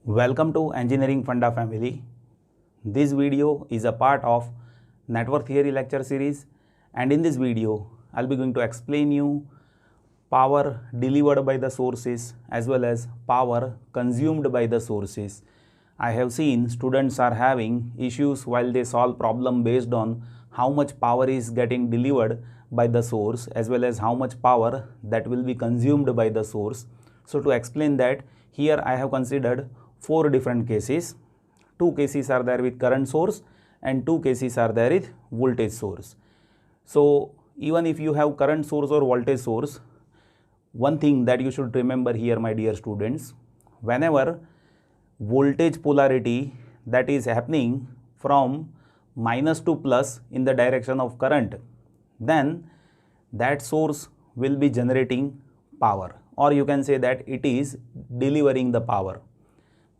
Welcome to Engineering Funda family. This video is a part of Network Theory lecture series, and in this video I'll be going to explain you power delivered by the sources as well as power consumed by the sources. I have seen students are having issues while they solve problem based on how much power is getting delivered by the source as well as how much power that will be consumed by the source. So to explain that, here I have considered 4 different cases. 2 cases are there with current source and 2 cases are there with voltage source. So even if you have current source or voltage source, one thing that you should remember here, my dear students, whenever voltage polarity that is happening from minus to plus in the direction of current, then that source will be generating power, or you can say that it is delivering the power.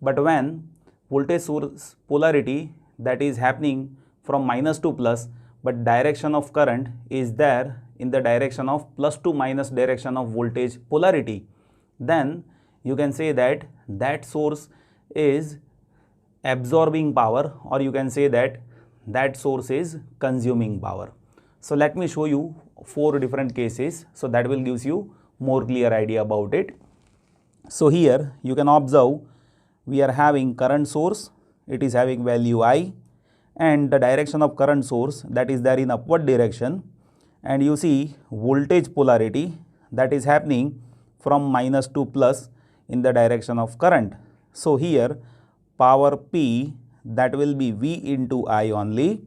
But when voltage source polarity that is happening from minus to plus, but direction of current is there in the direction of plus to minus direction of voltage polarity, then you can say that that source is absorbing power, or you can say that that source is consuming power. So let me show you 4 different cases, so that will gives you more clear idea about it. So here you can observe we are having current source, it is having value I, and the direction of current source that is there in upward direction, and you see voltage polarity that is happening from minus to plus in the direction of current. So here power P that will be V into I only,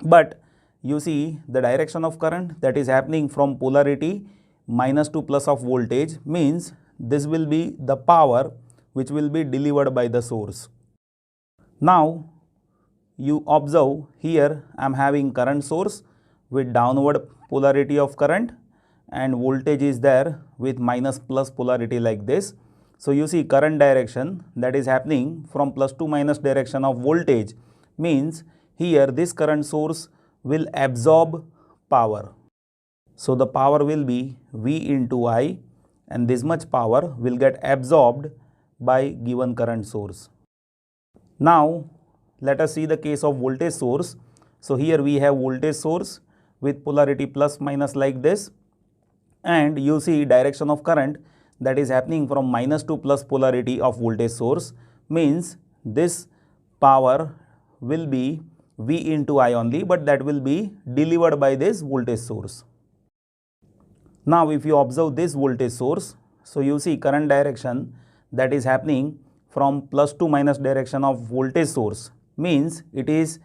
but you see the direction of current that is happening from polarity minus to plus of voltage, means this will be the power which will be delivered by the source. Now you observe here I am having current source with downward polarity of current and voltage is there with minus plus polarity like this. So you see current direction that is happening from plus to minus direction of voltage, means here this current source will absorb power. So the power will be V into I, and this much power will get absorbed by given current source. Now let us see the case of voltage source. So here we have voltage source with polarity plus minus like this, and you see direction of current that is happening from minus to plus polarity of voltage source, means this power will be V into I only, but that will be delivered by this voltage source. Now if you observe this voltage source, so you see current direction that is happening from plus to minus direction of voltage source, means it is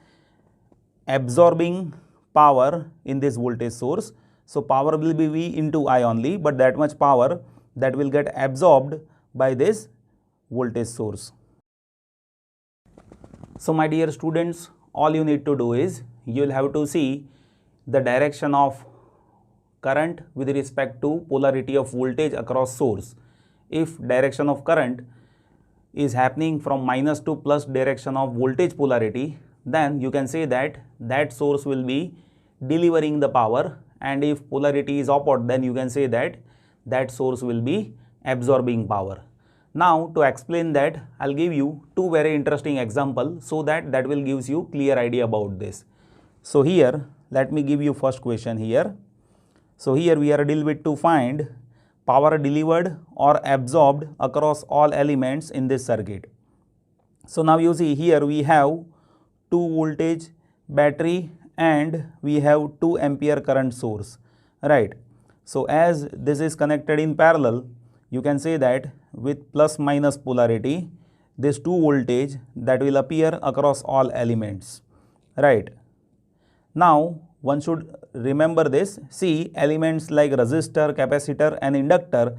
absorbing power in this voltage source. So power will be V into I only, but that much power that will get absorbed by this voltage source. So my dear students, all you need to do is you will have to see the direction of current with respect to polarity of voltage across source. If direction of current is happening from minus to plus direction of voltage polarity, then you can say that that source will be delivering the power, and if polarity is upward, then you can say that that source will be absorbing power. Now to explain that, I'll give you 2 very interesting examples, so that will gives you clear idea about this. So here let me give you first question here. So here we are deal with to find power delivered or absorbed across all elements in this circuit. So now you see here we have 2 voltage battery and we have 2 ampere current source, right? So as this is connected in parallel, you can say that with plus minus polarity, this 2 voltage that will appear across all elements, right? Now one should remember this. See, elements like resistor, capacitor and inductor,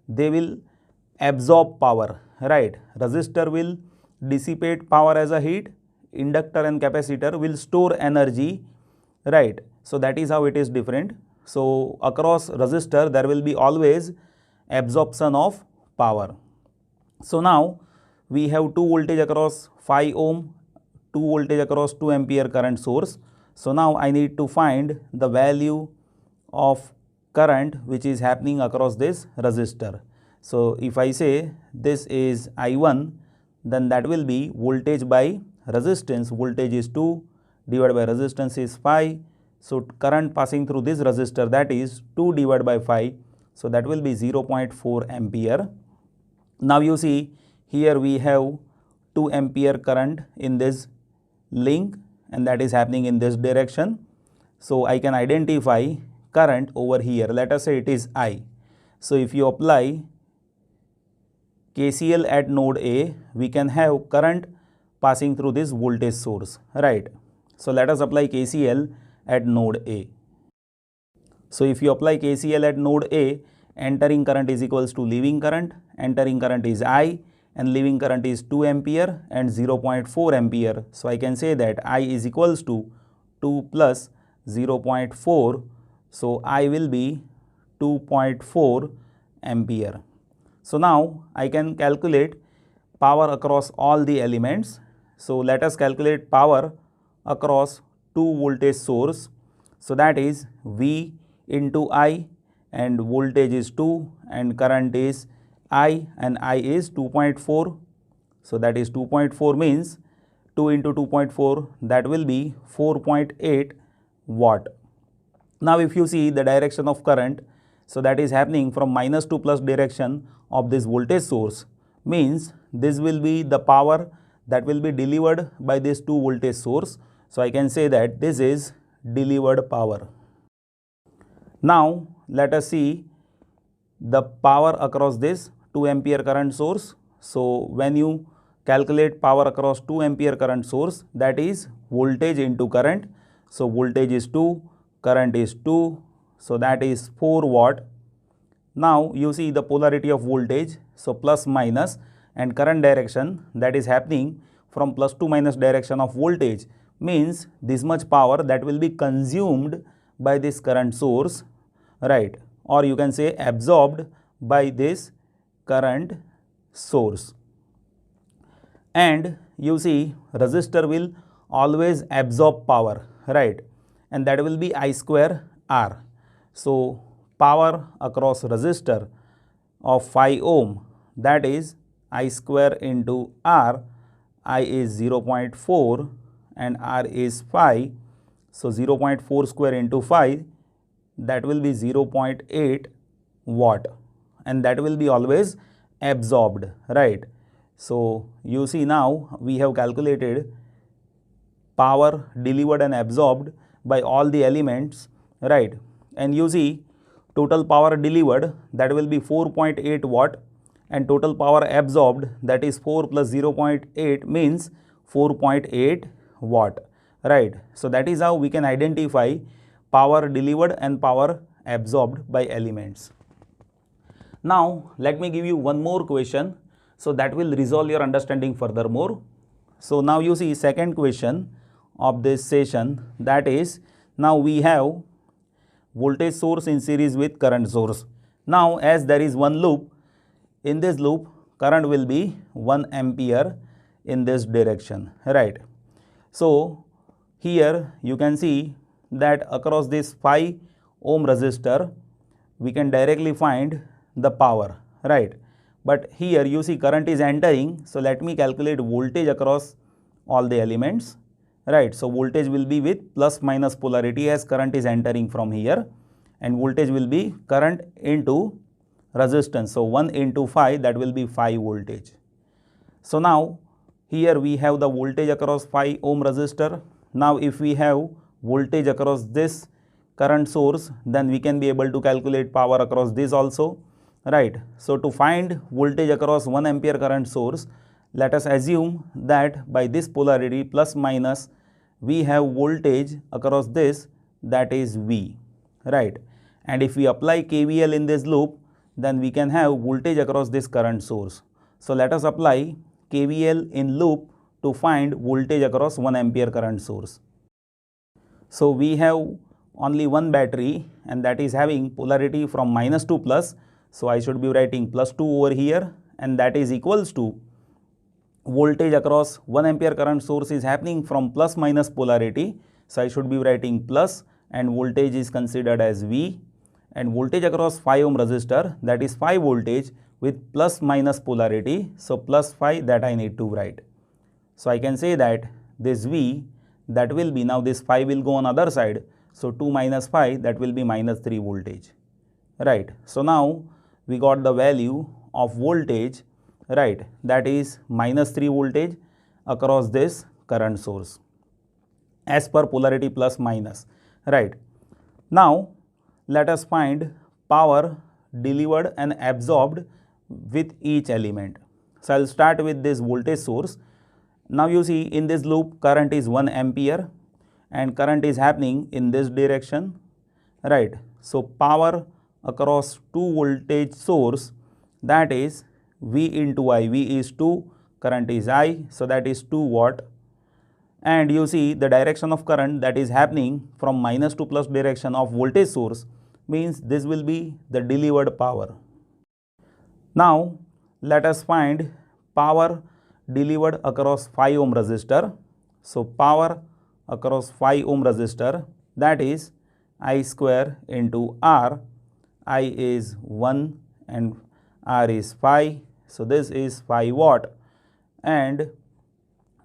they will absorb power, right? Resistor will dissipate power as a heat, inductor and capacitor will store energy, right? So that is how it is different. So across resistor there will be always absorption of power. So now we have 2 voltage across 5 ohm, 2 voltage across 2 ampere current source. So now I need to find the value of current which is happening across this resistor. So if I say this is I1, then that will be voltage by resistance. Voltage is 2 divided by resistance is 5. So current passing through this resistor, that is 2 divided by 5. So that will be 0.4 ampere. Now you see here we have 2 ampere current in this link, and that is happening in this direction. So I can identify current over here. Let us say it is I. So if you apply KCL at node A, we can have current passing through this voltage source, right? So let us apply KCL at node A. So if you apply KCL at node A, entering current is equals to leaving current. Entering current is I and leaving current is 2 ampere and 0.4 ampere. So I can say that I is equals to 2 plus 0.4. So I will be 2.4 ampere. So now I can calculate power across all the elements. So let us calculate power across two voltage source. So that is V into I, and voltage is 2 and current is I, and I is 2.4. So that is 2.4 means 2 into 2.4, that will be 4.8 watt. Now if you see the direction of current, so that is happening from minus to plus direction of this voltage source, means this will be the power that will be delivered by this 2 voltage source. So I can say that this is delivered power. Now let us see the power across this 2 ampere current source. So when you calculate power across 2 ampere current source, that is voltage into current. So voltage is 2, current is 2, so that is 4 watt. Now you see the polarity of voltage, so plus minus, and current direction, that is happening from plus to minus direction of voltage, means this much power that will be consumed by this current source, right? Or you can say absorbed by this current source. And you see resistor will always absorb power, right? And that will be I square R. So power across resistor of 5 ohm, that is I square into R. I is 0.4 and R is 5. So 0.4 square into 5, that will be 0.8 watt, and that will be always absorbed, right? So you see now we have calculated power delivered and absorbed by all the elements, right? And you see total power delivered, that will be 4.8 watt, and total power absorbed, that is 4 plus 0.8 means 4.8 watt, right? So that is how we can identify power delivered and power absorbed by elements. Now let me give you one more question, so that will resolve your understanding furthermore. So now you see second question of this session, that is, now we have voltage source in series with current source. Now as there is one loop, in this loop current will be 1 ampere in this direction, right? So here you can see that across this 5 ohm resistor we can directly find the power, right? But here you see current is entering, so let me calculate voltage across all the elements, right? So voltage will be with plus minus polarity as current is entering from here, and voltage will be current into resistance. So 1 into 5, that will be 5 voltage. So now here we have the voltage across 5 ohm resistor. Now if we have voltage across this current source, then we can be able to calculate power across this also, right? So to find voltage across 1 ampere current source, let us assume that by this polarity plus minus we have voltage across this, that is V, right? And if we apply KVL in this loop, then we can have voltage across this current source. So let us apply KVL in loop to find voltage across 1 ampere current source. So we have only one battery, and that is having polarity from minus to plus. So I should be writing plus 2 over here, and that is equals to voltage across 1 ampere current source is happening from plus minus polarity. So I should be writing plus, and voltage is considered as V, and voltage across 5 ohm resistor, that is 5 voltage with plus minus polarity. So plus 5 that I need to write. So I can say that this V that will be, now this 5 will go on other side. So 2 minus 5 that will be minus 3 voltage, right. So now we got the value of voltage, right, that is minus 3 voltage across this current source as per polarity plus minus, right. Now let us find power delivered and absorbed with each element. So I will start with this voltage source. Now you see in this loop current is 1 ampere and current is happening in this direction, right. So power across 2 voltage source, that is V into I. V is 2, current is I, so that is 2 watt. And you see the direction of current that is happening from minus to plus direction of voltage source, means this will be the delivered power. Now let us find power delivered across 5 ohm resistor. So power across 5 ohm resistor, that is I square into R. I is 1 and R is 5. So this is 5 watt, and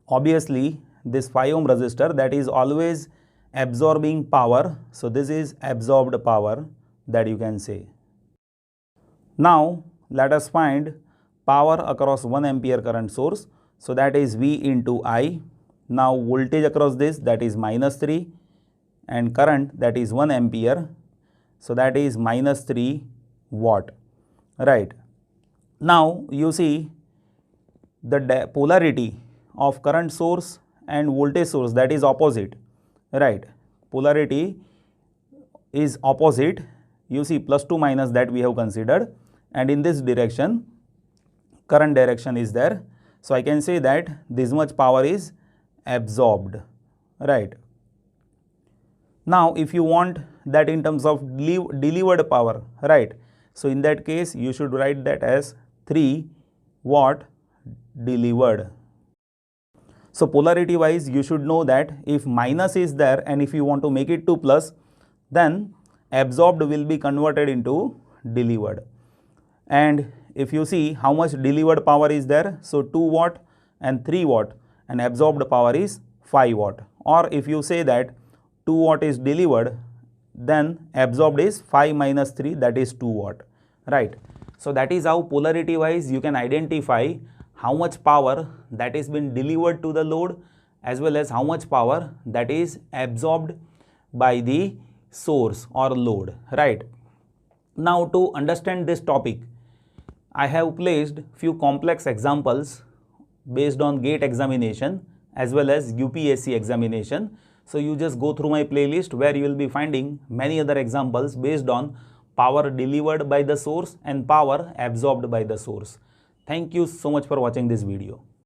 obviously this 5 ohm resistor that is always absorbing power. So this is absorbed power that you can say. Now let us find power across 1 ampere current source. So that is V into I. Now voltage across this, that is minus 3, and current that is 1 ampere. So that is minus 3 watt, right. Now you see the polarity of current source and voltage source, that is opposite, right. Polarity is opposite. You see plus 2 minus that we have considered, and in this direction current direction is there. So I can say that this much power is absorbed, right. Now if you want that in terms of delivered power, right, so in that case you should write that as 3 watt delivered. So polarity wise you should know that if minus is there and if you want to make it to plus, then absorbed will be converted into delivered. And if you see how much delivered power is there, so 2 watt and 3 watt, and absorbed power is 5 watt. Or if you say that 2 watt is delivered, then absorbed is 5 minus 3, that is 2 watt, right. So that is how polarity wise you can identify how much power that is been delivered to the load, as well as how much power that is absorbed by the source or load, right. Now to understand this topic, I have placed few complex examples based on GATE examination as well as UPSC examination. So you just go through my playlist where you will be finding many other examples based on power delivered by the source and power absorbed by the source. Thank you so much for watching this video.